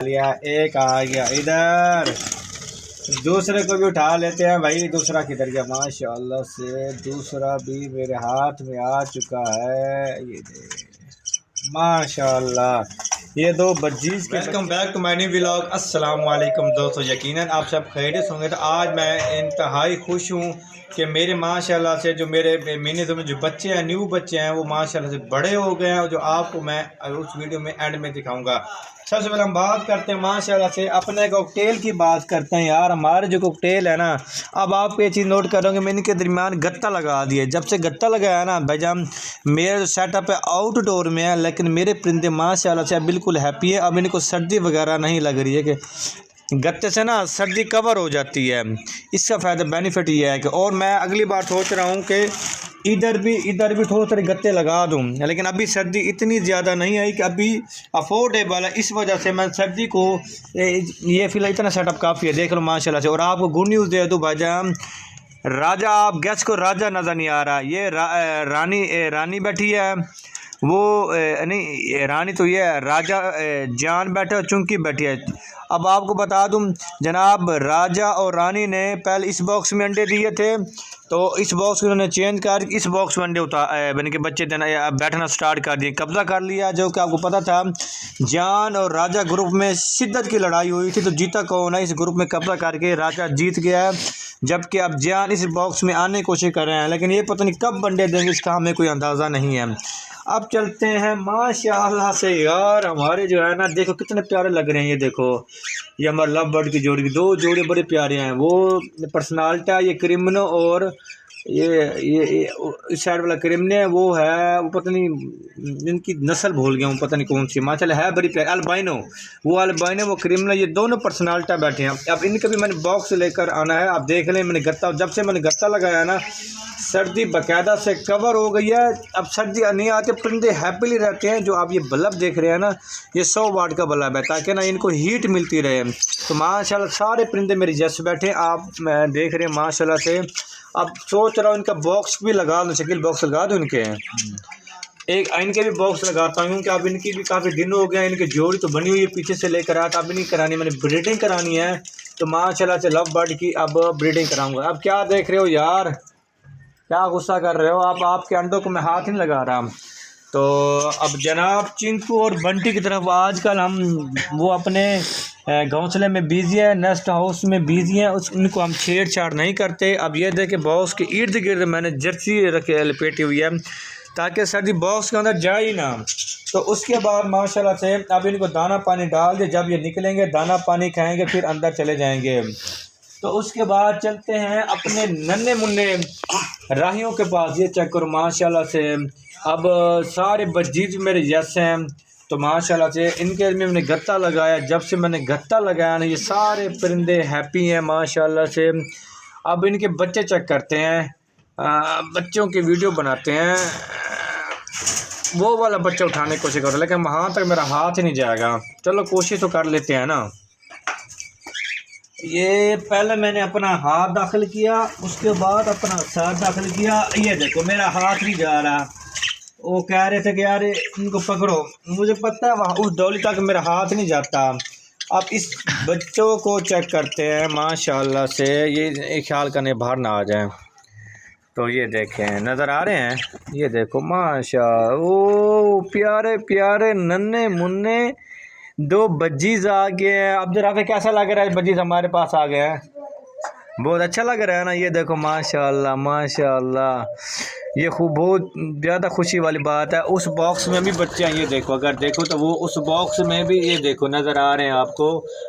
लिया, एक आ गया इधर, दूसरे को भी उठा लेते हैं भाई। दूसरा किधर गया? माशाल्लाह से दूसरा भी मेरे हाथ में आ चुका है। ये माशाल्लाह, ये दो बज्जीज के। Welcome back to my new vlog. अस्सलाम वालेकुम दोस्तों, यकीनन आप सब खैरियत होंगे। तो आज मैं इंतहाई खुश हूँ कि मेरे माशाल्लाह से जो मेरे महीने में जो बच्चे हैं, न्यू बच्चे हैं, वो माशाल्लाह से बड़े हो गए हैं, जो आपको मैं उस वीडियो में एंड में दिखाऊंगा। सबसे पहले हम बात करते हैं माशाल्लाह से अपने कॉकटेल की बात करते हैं यार। हमारे जो कॉकटेल है ना, अब आप ये चीज़ नोट करोगे, मैंने इनके दरमियान गत्ता लगा दिया। जब से गत्ता लगाया ना भाईजान, मेरा जो सेटअप है आउटडोर में है, लेकिन मेरे परिंदे माशाल्लाह से बिल्कुल हैप्पी है। अब इनको सर्दी वगैरह नहीं लग रही है कि गत्ते से ना सर्दी कवर हो जाती है। इसका फ़ायदा बेनिफिट ये है कि, और मैं अगली बार सोच रहा हूँ कि इधर भी थोड़े थोड़े गत्ते लगा दूँ, लेकिन अभी सर्दी इतनी ज़्यादा नहीं आई कि अभी अफोर्डेबल है। इस वजह से मैं सर्दी को ये फिलहाल इतना सेटअप काफ़ी है। देख लो माशाल्लाह से। और आपको गुड न्यूज़ दे दूँ भाईजान, राजा, आप गैस को राजा नज़र नहीं आ रहा, ये रानी बैठी है। वो नहीं रानी तो ये राजा जान बैठा है, चुंकी बैठी है। अब आपको बता दूं जनाब, राजा और रानी ने पहले इस बॉक्स में अंडे दिए थे, तो इस बॉक्स को उन्होंने चेंज कर इस बॉक्स में अंडे बन के बच्चे देना बैठना स्टार्ट कर दिए, कब्जा कर लिया। जो कि आपको पता था जान और राजा ग्रुप में शिद्दत की लड़ाई हुई थी, तो जीता कौन है? इस ग्रुप में कब्जा करके राजा जीत गया है, जबकि अब जान इस बॉक्स में आने की कोशिश कर रहे हैं, लेकिन ये पता नहीं कब अंडे देंगे, इसका हमें कोई अंदाज़ा नहीं है। अब चलते हैं माशाल्लाह से यार, हमारे जो है ना, देखो कितने प्यारे लग रहे हैं। ये देखो, ये हमारे लव बर्ड की जोड़ी, दो जोड़े बड़े प्यारे हैं। वो पर्सनालिटी, ये क्रिमिनो, और ये इस साइड वाला क्रिमिनो है, वो है, वो पता नहीं इनकी नस्ल भूल गया हूँ, पता नहीं कौन सी। माशाल्लाह है बड़ी प्यारी। अल्बाइनो, वो अल्बाइनो, वो क्रिमिनो, ये दोनों पर्सनालिटी बैठे हैं। अब इनका भी मैंने बॉक्स लेकर आना है। आप देख लें, मैंने गत्ता, जब से मैंने गत्ता लगाया ना, सर्दी बाकायदा से कवर हो गई है। अब सर्दी नहीं आती, परिंदे हैप्पीली रहते हैं। जो आप ये बल्ब देख रहे हैं ना, ये 100 वाट का बल्ब है, ताकि ना इनको हीट मिलती रहे। तो माशाल्लाह सारे परिंदे मेरे जैसे बैठे, आप देख रहे हैं माशाल्लाह से। अब सोच रहा हूँ इनका बॉक्स भी लगा दूँ, शकील बॉक्स लगा दूँ इनके, एक इनके भी बॉक्स लगाता हूँ, कि अब इनकी भी काफ़ी दिन हो गया। इनकी जोड़ी तो बनी हुई है, पीछे से लेकर आया था, अब नहीं करानी, मैंने ब्रीडिंग करानी है। तो माशाल्लाह से लव बर्ड की अब ब्रीडिंग कराऊंगा। अब क्या देख रहे हो यार, क्या गुस्सा कर रहे हो आप? आपके अंडों को मैं हाथ नहीं लगा रहा। तो अब जनाब चिंकू और बंटी की तरफ आजकल हम वो अपने घोंसले में बिजी है, नेस्ट हाउस में बिजी हैं, उनको हम छेड़छाड़ नहीं करते। अब ये देखे बॉक्स के इर्द गिर्द मैंने जर्सी रखे लपेटी हुई है, ताकि सर्दी बॉक्स के अंदर जाए ही ना। तो उसके बाद माशाल्लाह से अब इनको दाना पानी डाल दे, जब ये निकलेंगे दाना पानी खाएंगे, फिर अंदर चले जाएंगे। तो उसके बाद चलते हैं अपने नन्हे मुन्ने राहियों के पास। ये चेक करो माशाल्लाह से, अब सारे बजीज मेरे जैसे हैं। तो माशाल्लाह से इनके में मैंने गत्ता लगाया, जब से मैंने गत्ता लगाया ना, ये सारे परिंदे हैप्पी हैं माशाल्लाह से। अब इनके बच्चे चेक करते हैं, बच्चों की वीडियो बनाते हैं। वो वाला बच्चा उठाने की कोशिश करो, लेकिन वहाँ तक मेरा हाथ ही नहीं जाएगा। चलो कोशिश तो कर लेते हैं ना। ये पहले मैंने अपना हाथ दाखिल किया, उसके बाद अपना सर दाखिल किया। ये देखो मेरा हाथ नहीं जा रहा। वो कह रहे थे कि यार इनको पकड़ो, मुझे पता है वहाँ उस डोली तक मेरा हाथ नहीं जाता। अब इस बच्चों को चेक करते हैं माशाल्लाह से, ये ख्याल करने बाहर ना आ जाए। तो ये देखें, नज़र आ रहे हैं, ये देखो माशा, ओ प्यारे प्यारे नन्हे मुन्ने दो बज्जीज आ गए हैं। अब जरा कैसा लग रहा है, बज्जीज हमारे पास आ गए हैं, बहुत अच्छा लग रहा है ना। ये देखो माशाल्लाह माशाल्लाह, ये खूब बहुत ज़्यादा खुशी वाली बात है। उस बॉक्स में भी बच्चे हैं, ये देखो, अगर देखो तो वो उस बॉक्स में भी, ये देखो नज़र आ रहे हैं आपको,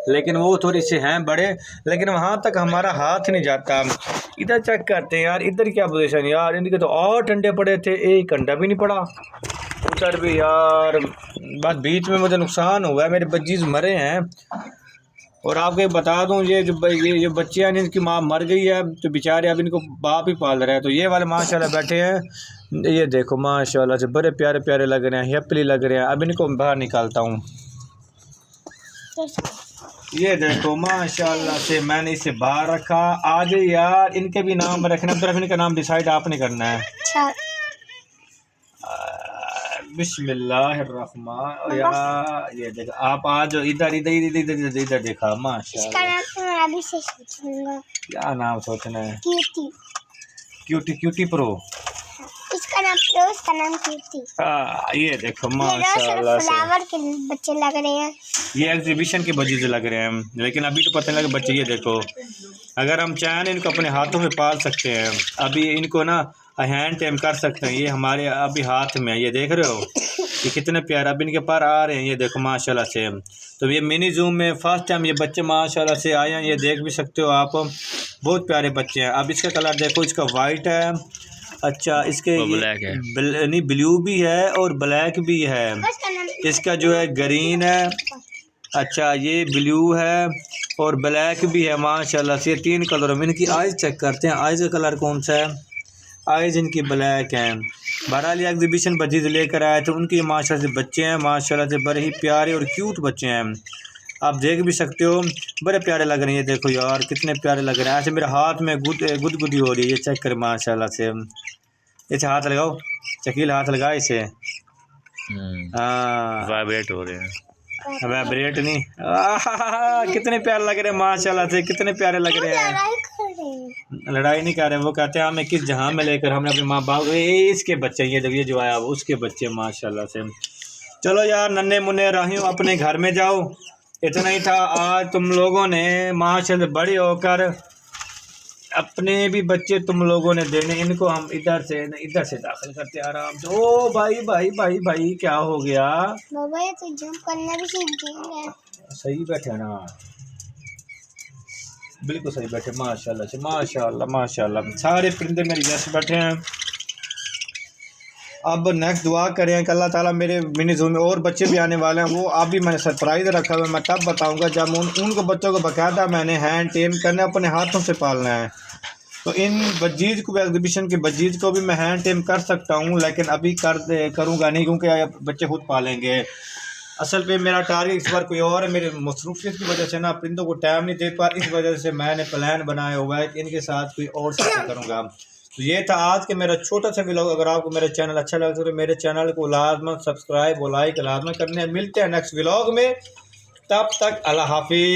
लेकिन वो थोड़ी से हैं बड़े, लेकिन वहाँ तक हमारा हाथ नहीं जाता। इधर चेक करते हैं यार, इधर क्या पोजीशन यार, इनके तो और अंडे पड़े थे, एक अंडा भी नहीं पड़ा उधर भी यार। बस बीच में मुझे नुकसान हुआ है, मेरे बच्चीज़ मरे हैं। और आपको बता दूं, ये जो बच्चे हैं, इनकी माँ मर गई है, तो बेचारे अब इनको बाप ही पाल रहे हैं। तो ये वाले माशाल्लाह बैठे हैं, ये देखो माशाल्लाह से बड़े प्यारे प्यारे लग रहे हैं, हैप्पीली लग रहे हैं। अब इनको बाहर निकालता हूँ। ये देखो माशाल्लाह से मैंने इसे बाहर रखा। आगे यार इनके भी नाम रखना, सिर्फ इनका नाम डिसाइड आपने करना है। बिस्मिल्लाहिर्रहमान यार, ये देखो आप आज इधर इधर इधर इधर इधर देखा माशाल्लाह। क्या नाम सोचना है? Cutie cutie pro. इसका नाम प्रो, इसका नाम क्यूटी। ये देखो माशाल्लाह से फ्लावर के बच्चे लग रहे हैं। ये एग्जीबिशन के बच्चे लग रहे हैं, लेकिन अभी तो पता नहीं लगे बच्चे। ये देखो अगर हम चाहें इनको अपने हाथों में पाल सकते हैं। अभी इनको ना हैंड टेम कर सकते हैं। ये हमारे अभी हाथ में है, ये देख रहे हो ये कितने प्यारे अभी इनके पार आ रहे हैं। ये देखो माशाल्लाह से। तो ये मिनी जूम में फर्स्ट टाइम ये बच्चे माशाल्लाह से आए हैं। ये देख भी सकते हो आप, बहुत प्यारे बच्चे हैं। अब इसका कलर देखो, इसका वाइट है, अच्छा इसके ब्लैक है, नहीं ब्लू भी है और ब्लैक भी है। इसका जो है ग्रीन है, अच्छा ये ब्लू है और ब्लैक भी है माशाल्लाह से। 3 कलर में। इनकी आइज़ चेक करते हैं, आइज़ का कलर कौन सा है? आइज़ इनकी ब्लैक हैं। बहरहाल एग्जीबिशन बजीज लेकर आए थे, उनके माशाल्लाह से बच्चे हैं माशाल्लाह से, बड़े ही प्यारे और क्यूट बच्चे हैं। आप देख भी सकते हो, बड़े प्यारे लग रहे हैं। ये देखो यार कितने प्यारे लग रहे हैं। ऐसे मेरे हाथ में गुदगुदी हो रही है, ये चेक कर माशाल्लाह से। इसे हाथ लगाओ, शकील हाथ लगा इसे। हाँ वाइब्रेट हो रहे हैं, वाइब्रेट नहीं। कितने प्यारे लग रहे हैं माशाल्लाह से, कितने प्यारे लग रहे हैं। लड़ाई नहीं कर रहे, वो कहते हैं हमें किस जहां में लेकर, हमने अपने माँ बाप। इसके बच्चे ये देखिए जो आया वो उसके बच्चे माशाल्लाह से। चलो यार नन्हे मुन्ने राहियों, अपने घर में जाओ। इतना ही था आज। तुम लोगों ने माशाल्लाह बड़े होकर अपने भी बच्चे तुम लोगों ने देने। इनको हम इधर से दाखिल करते आराम से। ओ भाई भाई भाई भाई क्या हो गया? बाबा ये तो जंप करना भी सीख गए। सही बैठे ना, बिल्कुल सही बैठे माशाल्लाह से। माशाल्लाह माशाल्लाह सारे परिंदे मेरे जैसे बैठे हैं। अब नेक्स्ट दुआ करें कि अल्लाह ताला मेरे मिनी जू में और बच्चे भी आने वाले हैं। वो अभी मैंने सरप्राइज़ रखा हुआ है, मैं तब बताऊंगा जब उनको बच्चों को बाकायदा मैंने हैंड टेम करना है, अपने हाथों से पालना है। तो इन बजीज़ को, एग्जीबिशन के बजीज़ को भी मैं हैंड टेम कर सकता हूँ, लेकिन अभी करूँगा नहीं क्योंकि बच्चे खुद पालेंगे। असल पे मेरा टारगेट इस बार कोई और है। मेरे मसरूफियत की वजह से ना परिंदों को टाइम नहीं दे पा, इस वजह से मैंने प्लान बनाया हुआ है कि इनके साथ कोई और सफ़र करूँगा। तो ये था आज के मेरा छोटा सा व्लॉग। अगर आपको मेरा चैनल अच्छा लगता है तो मेरे चैनल को लाजमन सब्सक्राइब और लाइक लाजमन करने। मिलते हैं नेक्स्ट व्लॉग में, तब तक अल्लाह हाफिज़।